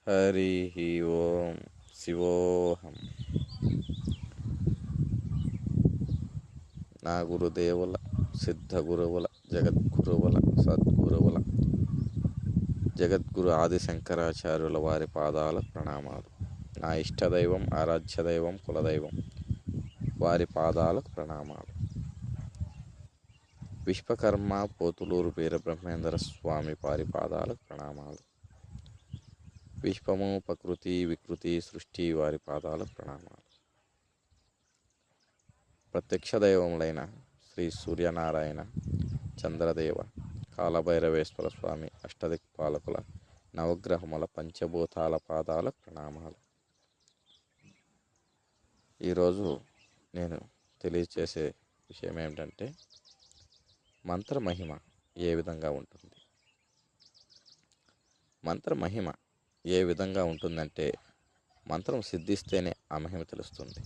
హరి ఓం శివోహం. నా గురుదేవుల సిద్ధ గురువుల జగద్గురువుల సద్గురువుల జగద్గురు ఆదిశంకరాచార్యుల వారి పాదాల ప్రణామాలు. నా ఇష్టదైవం, ఆరాధ్య దైవం, కులదైవం వారి పాదాలకు ప్రణామాలు. విశ్వకర్మ పోతులూరు వీరబ్రహ్మేంద్ర స్వామి వారి పాదాలకు ప్రణామాలు. విశ్వము, ప్రకృతి, వికృతి, సృష్టి వారి పాదాలకు ప్రణామాలు. ప్రత్యక్ష దైవములైన శ్రీ సూర్యనారాయణ, చంద్రదేవ, కాలభైరవేశ్వర స్వామి, అష్టదిక్పాలకుల, నవగ్రహముల, పంచభూతాల పాదాలకు ప్రణామాలు. ఈరోజు నేను తెలియచేసే విషయం ఏమిటంటే, మంత్రమహిమ ఏ విధంగా ఉంటుంది. మంత్రమహిమ ఏ విధంగా ఉంటుందంటే, మంత్రం సిద్ధిస్తేనే ఆ మహిమ తెలుస్తుంది.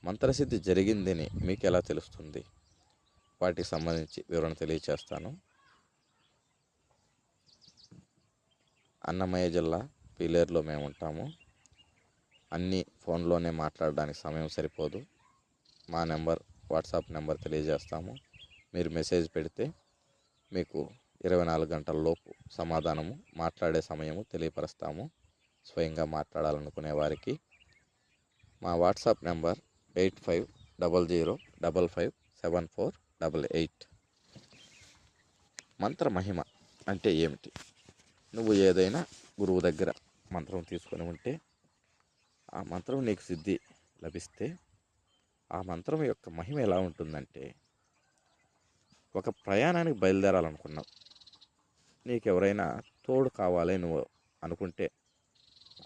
మంత్రసిద్ధి జరిగిందని మీకు ఎలా తెలుస్తుంది? వాటికి సంబంధించి వివరణ తెలియచేస్తాను. అన్నమయ్య జిల్లా పీలేరులో మేము ఉంటాము. అన్నీ ఫోన్లోనే మాట్లాడడానికి సమయం సరిపోదు. మా వాట్సాప్ నెంబర్ తెలియజేస్తాము. మీరు మెసేజ్ పెడితే మీకు 24 గంటల లోపు సమాధానము, మాట్లాడే సమయము తెలియపరుస్తాము. స్వయంగా మాట్లాడాలనుకునే వారికి మా వాట్సాప్ నెంబర్ 8500557488. మంత్రమహిమ అంటే ఏమిటి? నువ్వు ఏదైనా గురువు దగ్గర మంత్రం తీసుకొని ఉంటే, ఆ మంత్రం నీకు సిద్ధి లభిస్తే, ఆ మంత్రం యొక్క మహిమ ఎలా ఉంటుందంటే, ఒక ప్రయాణానికి బయలుదేరాలనుకున్నావు, నీకెవరైనా తోడు కావాలి నువ్వు అనుకుంటే,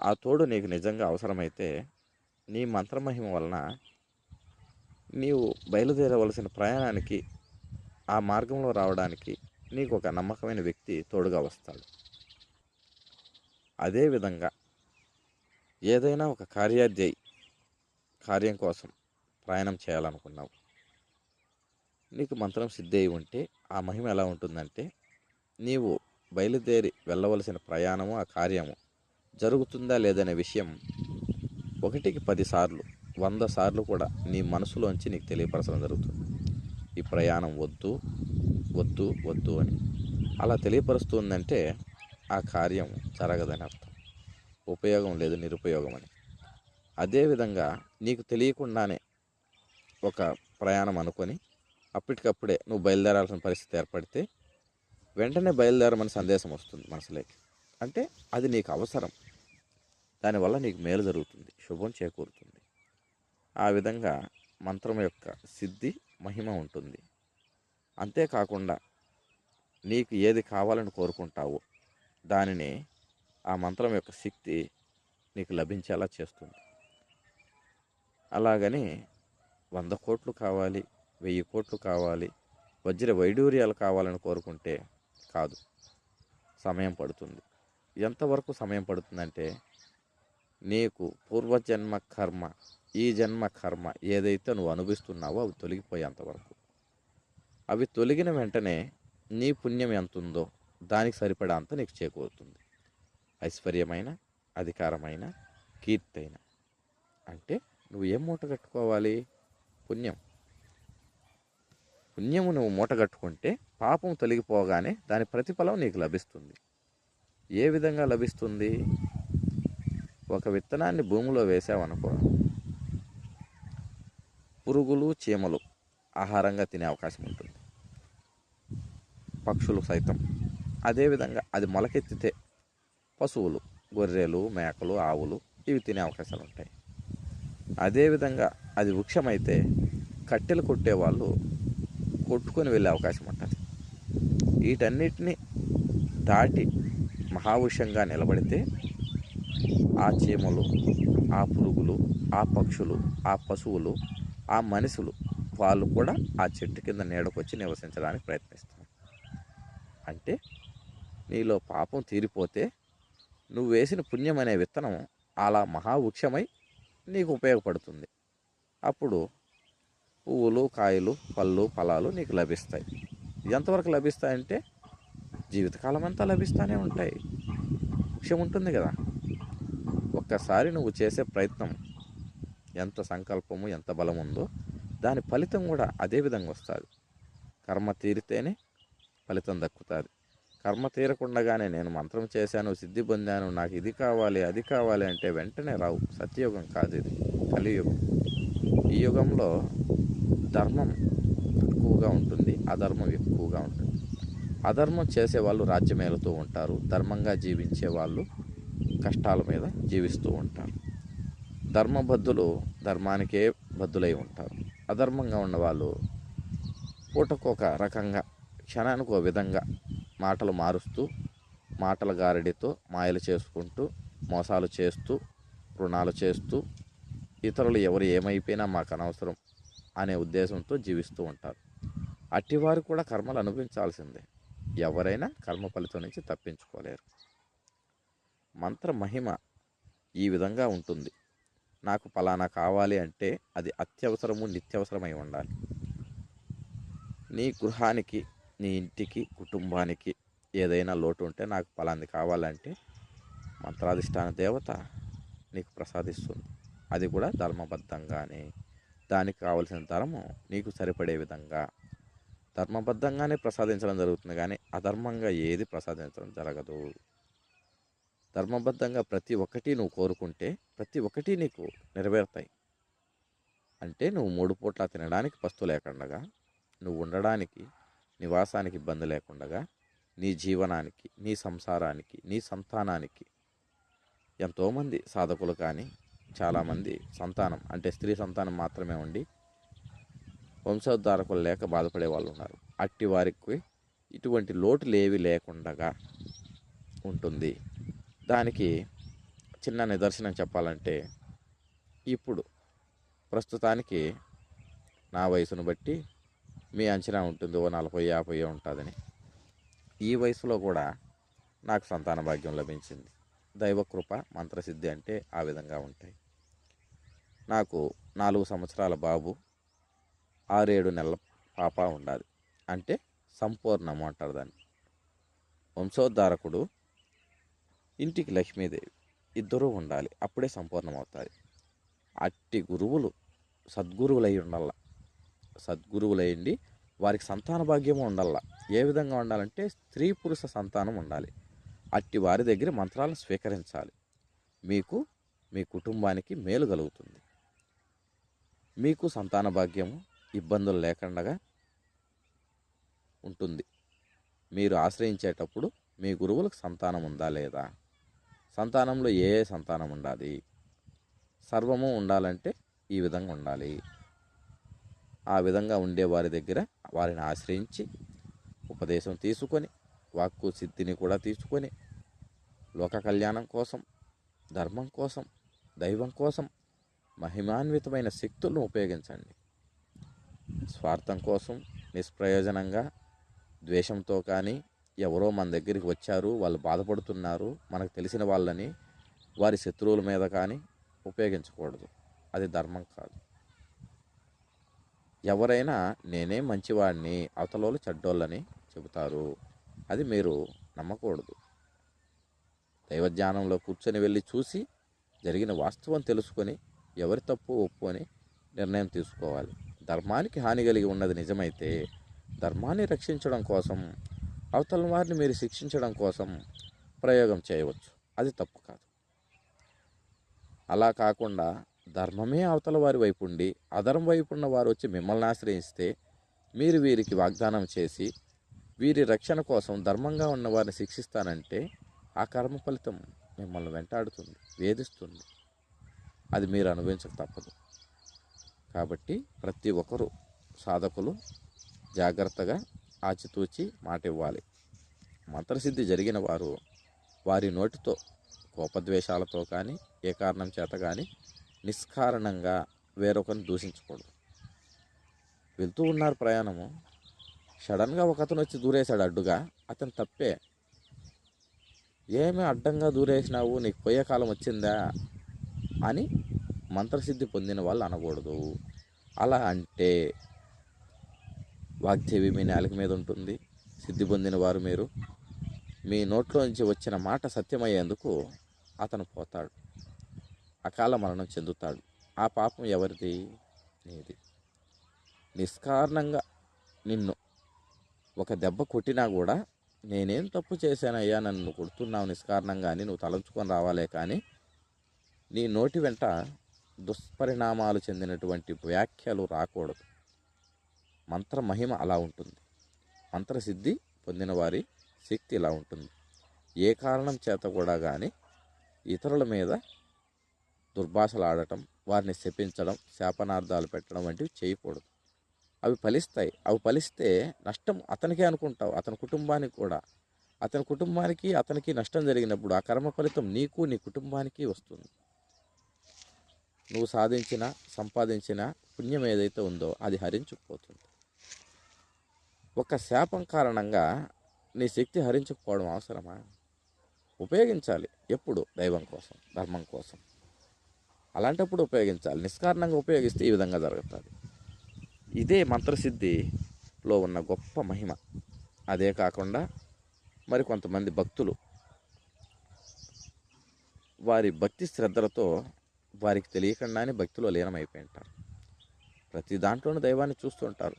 ఆ తోడు నీకు నిజంగా అవసరమైతే, నీ మంత్రమహిమ వలన నీవు బయలుదేరవలసిన ప్రయాణానికి, ఆ మార్గంలో రావడానికి నీకు ఒక నమ్మకమైన వ్యక్తి తోడుగా వస్తాడు. అదేవిధంగా ఏదైనా ఒక కార్యం కోసం ప్రయాణం చేయాలనుకున్నావు, నీకు మంత్రం సిద్ధి అయి ఉంటే ఆ మహిమ ఎలా ఉంటుందంటే, నీవు బయలుదేరి వెళ్ళవలసిన ప్రయాణము, ఆ కార్యము జరుగుతుందా లేదనే విషయం 1కి 10 సార్లు, 100 సార్లు కూడా నీ మనసులోంచి నీకు తెలియపరచడం జరుగుతుంది. ఈ ప్రయాణం వద్దు వద్దు వద్దు అని అలా తెలియపరుస్తుందంటే ఆ కార్యం జరగదని అర్థం. ఉపయోగం లేదు, నిరుపయోగం అని. అదేవిధంగా నీకు తెలియకుండానే ఒక ప్రయాణం అనుకొని అప్పటికప్పుడే నువ్వు బయలుదేరాల్సిన పరిస్థితి ఏర్పడితే, వెంటనే బయలుదేరమని సందేశం వస్తుంది మనసులోకి. అంటే అది నీకు అవసరం, దానివల్ల నీకు మేలు జరుగుతుంది, శుభం చేకూరుతుంది. ఆ విధంగా మంత్రం యొక్క సిద్ధి, మహిమ ఉంటుంది. అంతేకాకుండా నీకు ఏది కావాలని కోరుకుంటావో దానిని ఆ మంత్రం యొక్క శక్తి నీకు లభించేలా చేస్తుంది. అలాగని 100 కోట్లు కావాలి, 1000 కోట్లు కావాలి, వజ్ర వైడూర్యాలు కావాలని కోరుకుంటే కాదు, సమయం పడుతుంది. ఎంతవరకు సమయం పడుతుందంటే, నీకు పూర్వజన్మ కర్మ, ఈ జన్మ కర్మ ఏదైతే నువ్వు అనుభవిస్తున్నావో అవి తొలగిపోయేంతవరకు. అవి తొలగిన వెంటనే నీ పుణ్యం ఎంత ఉందో దానికి సరిపడా అంత నీకు చేకూరుతుంది. ఐశ్వర్యమైన, అధికారమైన, కీర్తైన. అంటే నువ్వు ఏం మూట కట్టుకోవాలి? పుణ్యము నువ్వు మూట కట్టుకుంటే పాపం తొలగిపోగానే దాని ప్రతిఫలం నీకు లభిస్తుంది. ఏ విధంగా లభిస్తుంది? ఒక విత్తనాన్ని భూమిలో వేసావనుకో, పురుగులు, చీమలు ఆహారంగా తినే అవకాశం ఉంటుంది, పక్షులు సైతం. అదేవిధంగా అది మొలకెత్తితే పశువులు, గొర్రెలు, మేకలు, ఆవులు ఇవి తినే అవకాశాలు ఉంటాయి. అదేవిధంగా అది వృక్షమైతే కట్టెలు కొట్టేవాళ్ళు కొట్టుకొని వెళ్ళే అవకాశం ఉంటుంది. వీటన్నిటిని దాటి మహావృక్షంగా నిలబడితే ఆ చీమలు, ఆ పురుగులు, ఆ పక్షులు, ఆ పశువులు, ఆ మనుషులు వాళ్ళు కూడా ఆ చెట్టు కింద నీడకొచ్చి నివసించడానికి ప్రయత్నిస్తారు. అంటే నీలో పాపం తీరిపోతే నువ్వు వేసిన పుణ్యం అనే విత్తనం అలా మహావృక్షమై నీకు ఉపయోగపడుతుంది. అప్పుడు పువ్వులు, కాయలు, పళ్ళు, ఫలాలు నీకు లభిస్తాయి. ఎంతవరకు లభిస్తాయంటే జీవితకాలం అంతా లభిస్తూనే ఉంటాయి. వృక్షం ఉంటుంది కదా, ఒక్కసారి నువ్వు చేసే ప్రయత్నం ఎంత సంకల్పము ఎంత బలం ఉందో దాని ఫలితం కూడా అదే విధంగా వస్తుంది. కర్మ తీరితేనే ఫలితం దక్కుతుంది. కర్మ తీరకుండగానే నేను మంత్రం చేశాను, సిద్ధి పొందాను, నాకు ఇది కావాలి అది కావాలి అంటే వెంటనే రావు. సత్యయుగం కాదు, ఇది కలియుగం. ఈ యుగంలో ధర్మం ఎక్కువగా ఉంటుంది, అధర్మం ఎక్కువగా ఉంటుంది. అధర్మం చేసేవాళ్ళు రాజ్యమేలుతూ ఉంటారు, ధర్మంగా జీవించే వాళ్ళు కష్టాల మీద జీవిస్తూ ఉంటారు. ధర్మబద్ధులు ధర్మానికే బద్ధులై ఉంటారు. అధర్మంగా ఉన్నవాళ్ళు పూటకొక రకంగా క్షణానికి ఒక విధంగా మాటలు మారుస్తూ, మాటల గారడితో మాయలు చేసుకుంటూ, మోసాలు చేస్తూ, రుణాలు చేస్తూ, ఇతరులు ఎవరు ఏమైపోయినా మాకు అనవసరం అనే ఉద్దేశంతో జీవిస్తూ ఉంటారు. అట్టివారు కూడా కర్మలు అనుభవించాల్సిందే. ఎవరైనా కర్మ ఫలితం నుంచి తప్పించుకోలేరు. మంత్ర మహిమ ఈ విధంగా ఉంటుంది. నాకు ఫలానా కావాలి అంటే అది అత్యవసరము, నిత్యవసరమై ఉండాలి. నీ గృహానికి, నీ ఇంటికి, కుటుంబానికి ఏదైనా లోటు ఉంటే నాకు ఫలాంది కావాలంటే మంత్రాధిష్టాన దేవత నీకు ప్రసాదిస్తుంది. అది కూడా ధర్మబద్ధంగానే. దానికి కావలసిన ధర్మం నీకు సరిపడే విధంగా ధర్మబద్ధంగానే ప్రసాదించడం జరుగుతుంది, కానీ అధర్మంగా ఏది ప్రసాదించడం జరగదు. ధర్మబద్ధంగా ప్రతి ఒక్కటి నువ్వు కోరుకుంటే ప్రతి ఒక్కటి నీకు నెరవేరుతాయి. అంటే నువ్వు 3 పూట్ల తినడానికి పస్తు లేకుండగా, నువ్వు ఉండడానికి నివాసానికి ఇబ్బంది లేకుండగా, నీ జీవనానికి, నీ సంసారానికి, నీ సంతానానికి. ఎంతోమంది సాధకులు కానీ చాలామంది సంతానం అంటే స్త్రీ సంతానం మాత్రమే ఉండి వంశోద్ధారకులు లేక బాధపడే వాళ్ళు ఉన్నారు. అట్టి వారికి ఇటువంటి లోటులు ఏవి లేకుండగా ఉంటుంది. దానికి చిన్న నిదర్శనం చెప్పాలంటే, ఇప్పుడు ప్రస్తుతానికి నా వయసును బట్టి మీ అంచనా ఉంటుంది, ఓ 40-50 ఉంటుందని. ఈ వయసులో కూడా నాకు సంతాన భాగ్యం లభించింది. దైవకృప, మంత్రసిద్ధి అంటే ఆ విధంగా ఉంటాయి. నాకు 4 సంవత్సరాల బాబు, 6-7 నెలల పాప ఉండాలి. అంటే సంపూర్ణము అంటారు దాన్ని. వంశోద్ధారకుడు, ఇంటికి లక్ష్మీదేవి ఇద్దరూ ఉండాలి, అప్పుడే సంపూర్ణమవుతుంది. అట్టి గురువులు సద్గురువులై ఉండాల. సద్గురువులయ్యండి వారికి సంతాన భాగ్యము ఉండాల. ఏ విధంగా ఉండాలంటే స్త్రీ పురుష సంతానం ఉండాలి. అట్టి వారి దగ్గర మంత్రాలను స్వీకరించాలి. మీకు, మీ కుటుంబానికి మేలు కలుగుతుంది. మీకు సంతాన భాగ్యము ఇబ్బందులు లేకుండా ఉంటుంది. మీరు ఆశ్రయించేటప్పుడు మీ గురువులకు సంతానం ఉందా లేదా, సంతానంలో ఏ సంతానం ఉండాలి, సర్వము ఉండాలంటే ఈ విధంగా ఉండాలి. ఆ విధంగా ఉండే వారి దగ్గర వారిని ఆశ్రయించి ఉపదేశం తీసుకొని, వాక్కు సిద్ధిని కూడా తీసుకొని, లోక కళ్యాణం కోసం, ధర్మం కోసం, దైవం కోసం మహిమాన్వితమైన శక్తులను ఉపయోగించండి. స్వార్థం కోసం నిష్ప్రయోజనంగా ద్వేషంతో కానీ, ఎవరో మన దగ్గరికి వచ్చారు వాళ్ళు బాధపడుతున్నారు మనకు తెలిసిన వాళ్ళని వారి శత్రువుల మీద కానీ ఉపయోగించకూడదు. అది ధర్మం కాదు. ఎవరైనా నేనే మంచివాడిని, అవతలోళ్ళు చెడ్డోళ్ళని చెబుతారు. అది మీరు నమ్మకూడదు. దైవజ్ఞానంలో కూర్చొని వెళ్ళి చూసి జరిగిన వాస్తవం తెలుసుకొని ఎవరి తప్పు ఒప్పు అని నిర్ణయం తీసుకోవాలి. ధర్మానికి హాని కలిగి ఉన్నది నిజమైతే ధర్మాన్ని రక్షించడం కోసం, అవతల వారిని మీరు శిక్షించడం కోసం ప్రయోగం చేయవచ్చు. అది తప్పు కాదు. అలా కాకుండా ధర్మమే అవతల వారి వైపు ఉండి అధర్మం వైపు ఉన్న వారు వచ్చి మిమ్మల్ని ఆశ్రయిస్తే మీరు వీరికి వాగ్దానం చేసి వీరి రక్షణ కోసం ధర్మంగా ఉన్న వారిని శిక్షిస్తానంటే ఆ కర్మ ఫలితం మిమ్మల్ని వెంటాడుతుంది, వేధిస్తుంది. అది మీరు అనుభవించక తప్పదు. కాబట్టి ప్రతి ఒక్కరూ సాధకులు జాగ్రత్తగా ఆచితూచి మాట ఇవ్వాలి. మంత్రసిద్ధి జరిగిన వారు వారి నోటితో కోపద్వేషాలతో కానీ ఏ కారణం చేత కానీ నిష్కారణంగా వేరొకరిని దూషించకూడదు. వెళ్తూ ఉన్నారు ప్రయాణము, సడన్గా ఒక అతను వచ్చి దూరేశాడు అడ్డుగా, అతను తప్పే. ఏమీ అడ్డంగా దూరేసినావు, నీకు పోయే కాలం వచ్చిందా అని మంత్రసిద్ధి పొందిన వాళ్ళు అనకూడదు. అలా అంటే వాగ్దేవి మీ నేలకి మీద ఉంటుంది. సిద్ధి పొందిన వారు మీరు, మీ నోట్లో నుంచి వచ్చిన మాట సత్యమయ్యేందుకు అతను పోతాడు. అకాల మరణం చెందుతాడు. ఆ పాపం ఎవరిది? నీది. నిష్కారణంగా నిన్ను ఒక దెబ్బ కొట్టినా కూడా నేనేం తప్పు చేశానయ్యా, నన్ను కొడుతున్నావు నిష్కారణంగా అని నువ్వు తలంచుకొని రావాలే కానీ నీ నోటి వెంట దుష్పరిణామాలు చెందినటువంటి వ్యాఖ్యలు రాకూడదు. మంత్ర మహిమ అలా ఉంటుంది. మంత్రసిద్ధి పొందిన వారి శక్తి ఇలా ఉంటుంది. ఏ కారణం చేత కూడా కానీ ఇతరుల మీద దుర్భాషలు ఆడటం, వారిని శపించడం, శాపనార్థాలు పెట్టడం వంటివి చేయకూడదు. అవి ఫలిస్తాయి. అవి ఫలిస్తే నష్టం అతనికే అనుకుంటావు, అతని కుటుంబానికి కూడా. అతని కుటుంబానికి అతనికి నష్టం జరిగినప్పుడు ఆ కర్మ ఫలితం నీకు నీ కుటుంబానికి వస్తుంది. నువ్వు సాధించిన సంపాదించిన పుణ్యం ఏదైతే ఉందో అది హరించుకుపోతుంది. ఒక శాపం కారణంగా నీ శక్తి హరించుకుపోవడం అవసరమా? ఉపయోగించాలి. ఎప్పుడు? దైవం కోసం, ధర్మం కోసం. అలాంటప్పుడు ఉపయోగించాలి. నిష్కారణంగా ఉపయోగిస్తే ఈ విధంగా జరుగుతుంది. ఇదే మంత్రసిద్ధిలో ఉన్న గొప్ప మహిమ. అదే కాకుండా మరి కొంతమంది భక్తులు వారి భక్తి శ్రద్ధలతో వారికి తెలియకుండానే భక్తిలో లీనమైపోయి ఉంటారు. ప్రతి దాంట్లోనూ దైవాన్ని చూస్తుంటారు.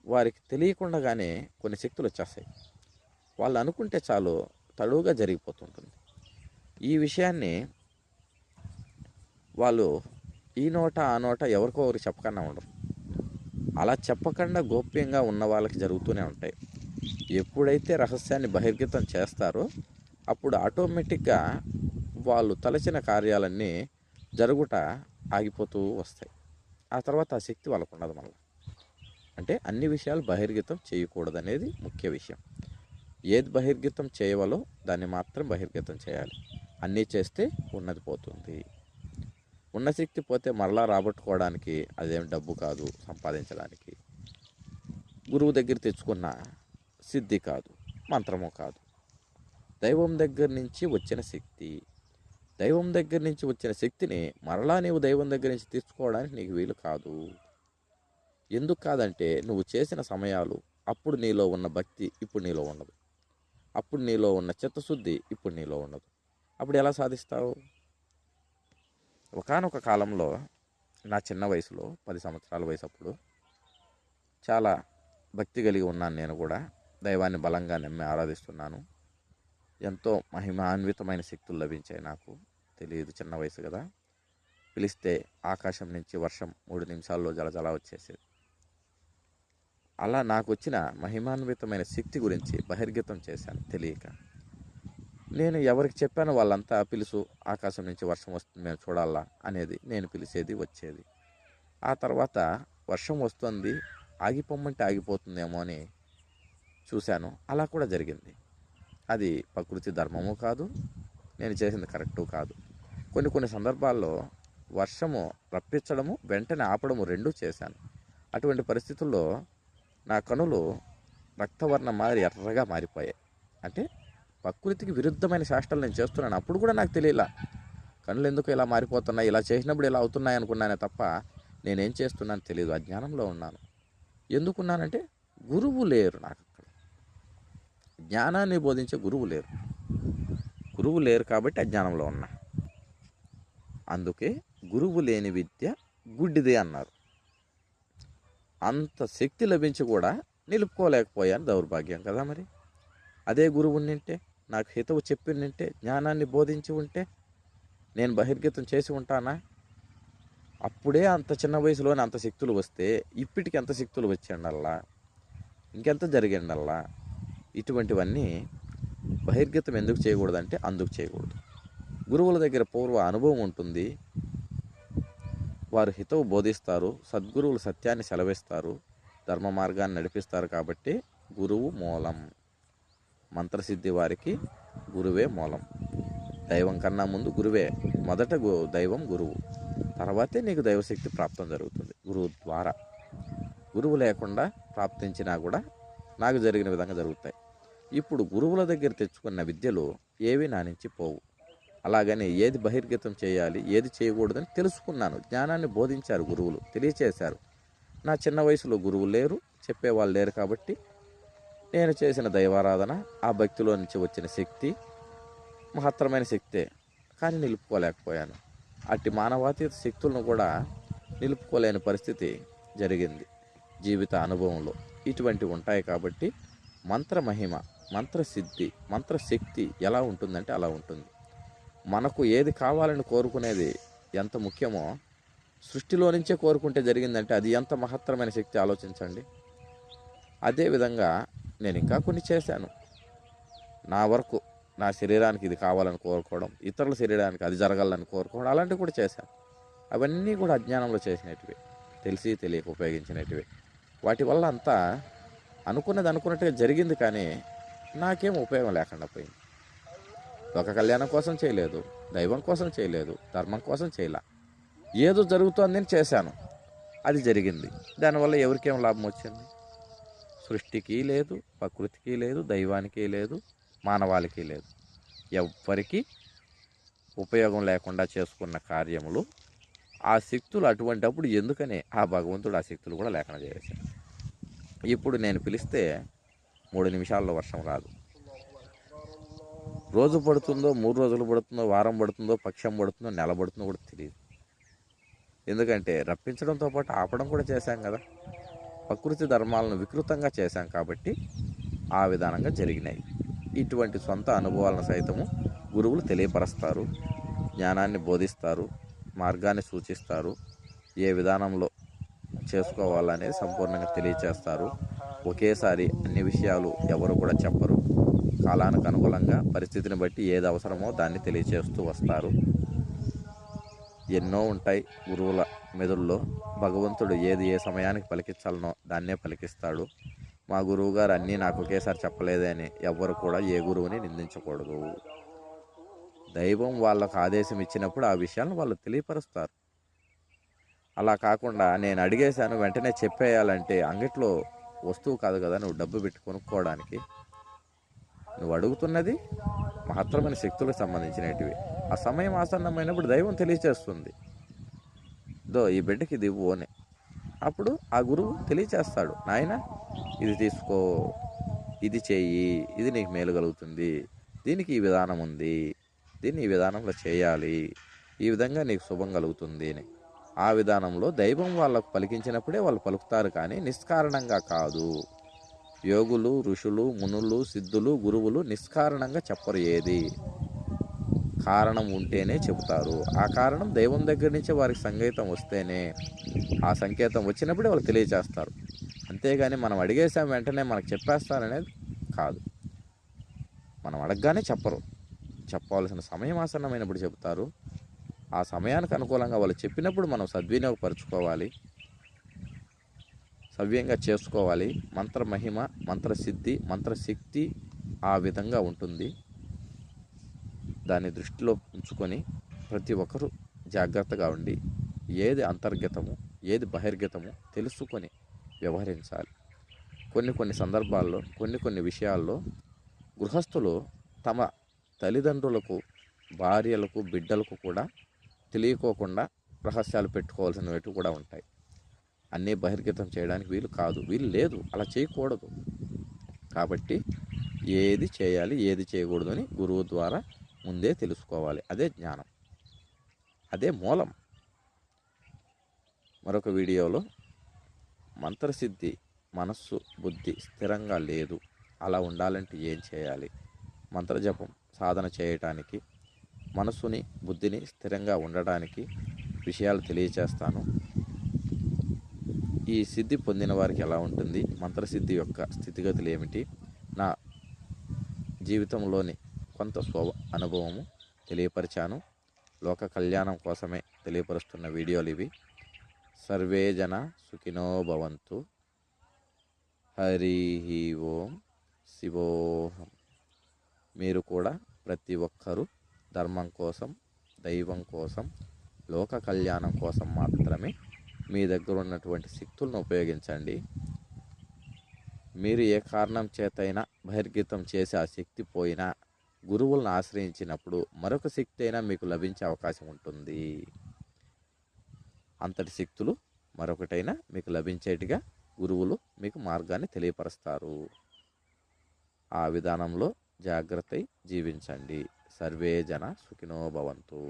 వారికి తెలియకుండానే కొన్ని శక్తులు వచ్చేస్తాయి. వాళ్ళు అనుకుంటే చాలు తడువుగా జరిగిపోతుంటుంది. ఈ విషయాన్ని వాళ్ళు ఈ నోట ఆ నోట ఎవరికో ఒకరికి చెప్పకుండా ఉండరు. అలా చెప్పకుండా గోప్యంగా ఉన్న వాళ్ళకి జరుగుతూనే ఉంటాయి. ఎప్పుడైతే రహస్యాన్ని బహిర్గతం చేస్తారో అప్పుడు ఆటోమేటిక్గా వాళ్ళు తలచిన కార్యాలన్నీ జరుగుట ఆగిపోతూ వస్తాయి. ఆ తర్వాత ఆ శక్తి వాళ్ళకు ఉండదు. మళ్ళీ అంటే అన్ని విషయాలు బహిర్గతం చేయకూడదు అనేది ముఖ్య విషయం. ఏది బహిర్గతం చేయవలో దాన్ని మాత్రం బహిర్గతం చేయాలి. అన్నీ చేస్తే ఉన్నది పోతుంది. ఉన్న శక్తి పోతే మరలా రాబట్టుకోవడానికి అదేం డబ్బు కాదు, సంపాదించడానికి. గురువు దగ్గర తెచ్చుకున్న సిద్ధి కాదు, మంత్రము కాదు, దైవం దగ్గర నుంచి వచ్చిన శక్తి. దైవం దగ్గర నుంచి వచ్చిన శక్తిని మరలా నీవు దైవం దగ్గర నుంచి తీర్చుకోవడానికి నీకు వీలు కాదు. ఎందుకు కాదంటే నువ్వు చేసిన సమయాలు, అప్పుడు నీలో ఉన్న భక్తి ఇప్పుడు నీలో ఉండదు. అప్పుడు నీలో ఉన్న చిత్తశుద్ధి ఇప్పుడు నీలో ఉండదు. అప్పుడు ఎలా సాధిస్తావు? ఒకానొక కాలంలో నా చిన్న వయసులో 10 సంవత్సరాల వయసు అప్పుడు చాలా భక్తి కలిగి ఉన్నాను. నేను కూడా దైవాన్ని బలంగా నమ్మి ఆరాధిస్తున్నాను. ఎంతో మహిమాన్వితమైన శక్తులు లభించాయి నాకు. తెలియదు, చిన్న వయసు కదా. పిలిస్తే ఆకాశం నుంచి వర్షం 3 నిమిషాల్లో జలజల వచ్చేసేది. అలా నాకు వచ్చిన మహిమాన్వితమైన శక్తి గురించి బహిర్గతం చేశాను తెలియక. నేను ఎవరికి చెప్పానో వాళ్ళంతా పిలుసు, ఆకాశం నుంచి వర్షం వస్తుంది మేము చూడాలా అనేది. నేను పిలిచేది, వచ్చేది. ఆ తర్వాత వర్షం వస్తుంది, ఆగిపోమ్మంటే ఆగిపోతుందేమో అని చూశాను. అలా కూడా జరిగింది. అది ప్రకృతి ధర్మము కాదు, నేను చేసింది కరెక్టు కాదు. కొన్ని సందర్భాల్లో వర్షము రప్పించడము, వెంటనే ఆపడము రెండూ చేశాను. అటువంటి పరిస్థితుల్లో నా కనులు రక్తవర్ణం మారి ఎర్రగా మారిపోయాయి. అంటే ప్రకృతికి విరుద్ధమైన శాస్త్రాలు నేను చేస్తున్నాను. అప్పుడు కూడా నాకు తెలియలా కనులు ఎందుకు ఇలా మారిపోతున్నాయి, ఇలా చేసినప్పుడు ఇలా అవుతున్నాయి అనుకున్నానే తప్ప నేనేం చేస్తున్నాను తెలియదు. అజ్ఞానంలో ఉన్నాను. ఎందుకున్నానంటే గురువు లేరు నాకు అక్కడ. జ్ఞానాన్ని బోధించే గురువు లేరు. గురువు లేరు కాబట్టి అజ్ఞానంలో ఉన్నా. అందుకే గురువు లేని విద్య గుడ్డిదే అన్నారు. అంత శక్తి లభించి కూడా నిలుపుకోలేకపోయాను. దౌర్భాగ్యం కదా మరి. అదే గురువు నింటే, నాకు హితవు చెప్పి నింటే, జ్ఞానాన్ని బోధించి ఉంటే నేను బహిర్గతం చేసి ఉంటానా? అప్పుడే అంత చిన్న వయసులోనే అంత శక్తులు వస్తే ఇప్పటికి ఎంత శక్తులు వచ్చేయండల్లా, ఇంకెంత జరిగిండల్లా. ఇటువంటివన్నీ బహిర్గతం ఎందుకు చేయకూడదంటే అందుకు చేయకూడదు. గురువుల దగ్గర పూర్వ అనుభవం ఉంటుంది. వారు హితవు బోధిస్తారు, సద్గురువులు సత్యాన్ని సెలవిస్తారు, ధర్మ మార్గాన్ని నడిపిస్తారు. కాబట్టి గురువు మూలం. మంత్రసిద్ధి వారికి గురువే మూలం. దైవం కన్నా ముందు గురువే. మొదట దైవం, గురువు, తర్వాతే నీకు దైవశక్తి ప్రాప్తం జరుగుతుంది గురువు ద్వారా. గురువు లేకుండా ప్రాప్తించినా కూడా నాకు జరిగిన విధంగా జరుగుతాయి. ఇప్పుడు గురువుల దగ్గర తెచ్చుకున్న విద్యలు ఏవి నా నుంచి పోవు. అలాగని ఏది బహిర్గతం చేయాలి, ఏది చేయకూడదని తెలుసుకున్నాను. జ్ఞానాన్ని బోధించారు గురువులు, తెలియచేశారు. నా చిన్న వయసులో గురువు లేరు, చెప్పేవాళ్ళు లేరు. కాబట్టి నేను చేసిన దైవారాధన, ఆ భక్తిలో నుంచి వచ్చిన శక్తి మహత్తరమైన శక్తే, కానీ నిలుపుకోలేకపోయాను. అట్టి మానవాతీత శక్తులను కూడా నిలుపుకోలేని పరిస్థితి జరిగింది జీవిత అనుభవంలో. ఇటువంటివి ఉంటాయి కాబట్టి మంత్ర మహిమ, మంత్రసిద్ధి, మంత్రశక్తి ఎలా ఉంటుందంటే అలా ఉంటుంది. మనకు ఏది కావాలని కోరుకునేది ఎంత ముఖ్యమో సృష్టిలో నుంచే కోరుకుంటే జరిగిందంటే అది ఎంత మహత్తరమైన శక్తి ఆలోచించండి. అదేవిధంగా నేను ఇంకా కొన్ని చేశాను. నా వరకు నా శరీరానికి ఇది కావాలని కోరుకోవడం, ఇతరుల శరీరానికి అది జరగాలని కోరుకోవడం, అలాంటివి కూడా చేశాను. అవన్నీ కూడా అజ్ఞానంలో చేసినటివి, తెలిసి తెలియక ఉపయోగించినటివి. వాటి వల్ల అంతా అనుకున్నది అనుకున్నట్టుగా జరిగింది, కానీ నాకేం ఉపయోగం లేకుండా పోయింది. లోక కళ్యాణం కోసం చేయలేదు, దైవం కోసం చేయలేదు, ధర్మం కోసం చేయలే. ఏదో జరుగుతోందని చేశాను, అది జరిగింది. దానివల్ల ఎవరికేం లాభం వచ్చింది? సృష్టికి లేదు, ప్రకృతికి లేదు, దైవానికి లేదు, మానవాళికి లేదు. ఎవ్వరికి ఉపయోగం లేకుండా చేసుకున్న కార్యములు ఆ శక్తులు అటువంటప్పుడు ఎందుకని ఆ భగవంతుడు ఆ శక్తులు కూడా లేకుండా చేశాడు. ఇప్పుడు నేను పిలిస్తే 3 నిమిషాల్లో వర్షం రాదు. రోజు పడుతుందో, 3 రోజులు పడుతుందో, వారం పడుతుందో, పక్షం పడుతుందో, నెల పడుతుందో కూడా తెలియదు. ఎందుకంటే రప్పించడంతో పాటు ఆపడం కూడా చేశాం కదా. ప్రకృతి ధర్మాలను వికృతంగా చేశాం కాబట్టి ఆ విధానంగా జరిగినాయి. ఇటువంటి సొంత అనుభవాలను సైతము గురువులు తెలియపరుస్తారు, జ్ఞానాన్ని బోధిస్తారు, మార్గాన్ని సూచిస్తారు, ఏ విధానంలో చేసుకోవాలనేది సంపూర్ణంగా తెలియచేస్తారు. ఒకేసారి అన్ని విషయాలు ఎవరు కూడా చెప్పరు. కాలానికి అనుకూలంగా పరిస్థితిని బట్టి ఏది అవసరమో దాన్ని తెలియచేస్తూ వస్తారు. ఎన్నో ఉంటాయి గురువుల మెదుల్లో. భగవంతుడు ఏది ఏ సమయానికి పలికించాలనో దాన్నే పలికిస్తాడు. మా గురువు గారు అన్నీ నాకు ఒకేసారి చెప్పలేదే అని ఎవ్వరు కూడా ఏ గురువుని నిందించకూడదు. దైవం వాళ్ళకు ఆదేశం ఇచ్చినప్పుడు ఆ విషయాలను వాళ్ళు తెలియపరుస్తారు. అలా కాకుండా నేను అడిగేశాను వెంటనే చెప్పేయాలంటే అంగిట్లో వస్తువు కాదు కదా నువ్వు డబ్బు పెట్టి కొనుక్కోవడానికి. నువ్వు అడుగుతున్నది మహత్తరమైన శక్తులకు సంబంధించినటివి. ఆ సమయం ఆసన్నమైనప్పుడు దైవం తెలియచేస్తుంది, ఈ బిడ్డకి ఇది ఇవ్వు అని. అప్పుడు ఆ గురువు తెలియచేస్తాడు, నాయన ఇది తీసుకో, ఇది చెయ్యి, ఇది నీకు మేలు కలుగుతుంది, దీనికి ఈ విధానం ఉంది, దీన్ని ఈ విధానంలో చేయాలి, ఈ విధంగా నీకు శుభం కలుగుతుంది అని. ఆ విధానంలో దైవం వాళ్ళకు పలికించినప్పుడే వాళ్ళు పలుకుతారు, కానీ నిష్కారణంగా కాదు. యోగులు, ఋషులు, మునులు, సిద్ధులు, గురువులు నిష్కారణంగా చెప్పరు. ఏది కారణం ఉంటేనే చెబుతారు. ఆ కారణం దైవం దగ్గర నుంచి వారికి సంకేతం వస్తేనే, ఆ సంకేతం వచ్చినప్పుడే వాళ్ళు తెలియచేస్తారు. అంతేగాని మనం అడిగేసాం వెంటనే మనకు చెప్పేస్తారనేది కాదు. మనం అడగగానే చెప్పరు, చెప్పవలసిన సమయం ఆసన్నమైనప్పుడు చెబుతారు. ఆ సమయానికి అనుకూలంగా వాళ్ళు చెప్పినప్పుడు మనం సద్వినియోగపరుచుకోవాలి, సవ్యంగా చేసుకోవాలి. మంత్ర మహిమ, మంత్రసిద్ధి, మంత్రశక్తి ఆ విధంగా ఉంటుంది. దాన్ని దృష్టిలో ఉంచుకొని ప్రతి ఒక్కరూ జాగ్రత్తగా ఉండి ఏది అంతర్గతము, ఏది బహిర్గతము తెలుసుకొని వ్యవహరించాలి. కొన్ని సందర్భాల్లో, కొన్ని విషయాల్లో గృహస్థులు తమ తల్లిదండ్రులకు, భార్యలకు, బిడ్డలకు కూడా తెలియకోకుండా రహస్యాలు పెట్టుకోవాల్సినవి కూడా ఉంటాయి. అన్నీ బహిర్గతం చేయడానికి వీలు కాదు, వీలు లేదు, అలా చేయకూడదు. కాబట్టి ఏది చేయాలి, ఏది చేయకూడదు అని గురువు ద్వారా ముందే తెలుసుకోవాలి. అదే జ్ఞానం, అదే మూలం. మరొక వీడియోలో మంత్రసిద్ధి మనస్సు, బుద్ధి స్థిరంగా లేదు, అలా ఉండాలంటే ఏం చేయాలి, మంత్రజపం సాధన చేయటానికి మనస్సుని, బుద్ధిని స్థిరంగా ఉండడానికి విషయాలు తెలియచేస్తాను. ఈ సిద్ధి పొందిన వారికి ఎలా ఉంటుంది, మంత్రసిద్ధి యొక్క స్థితిగతులు ఏమిటి, నా జీవితంలోని కొంత అనుభవము తెలియపరిచాను. లోక కళ్యాణం కోసమే తెలియపరుస్తున్న వీడియోలు ఇవి. సర్వే జన సుఖినో భవంతు. హరి ఓం. శివోహం. మీరు కూడా ప్రతి ఒక్కరూ ధర్మం కోసం, దైవం కోసం, లోక కళ్యాణం కోసం మాత్రమే మీ దగ్గర ఉన్నటువంటి శక్తులను ఉపయోగించండి. మీరు ఏ కారణం చేతైనా బహిర్గతం చేసి ఆ శక్తి పోయినా గురువులను ఆశ్రయించినప్పుడు మరొక శక్తి అయినా మీకు లభించే అవకాశం ఉంటుంది. అంతటి శక్తులు మరొకటైనా మీకు లభించేట్టుగా గురువులు మీకు మార్గాన్ని తెలియపరుస్తారు. ఆ విధానంలో జాగ్రత్త జీవించండి. సర్వే జన సుఖినో భవంతు.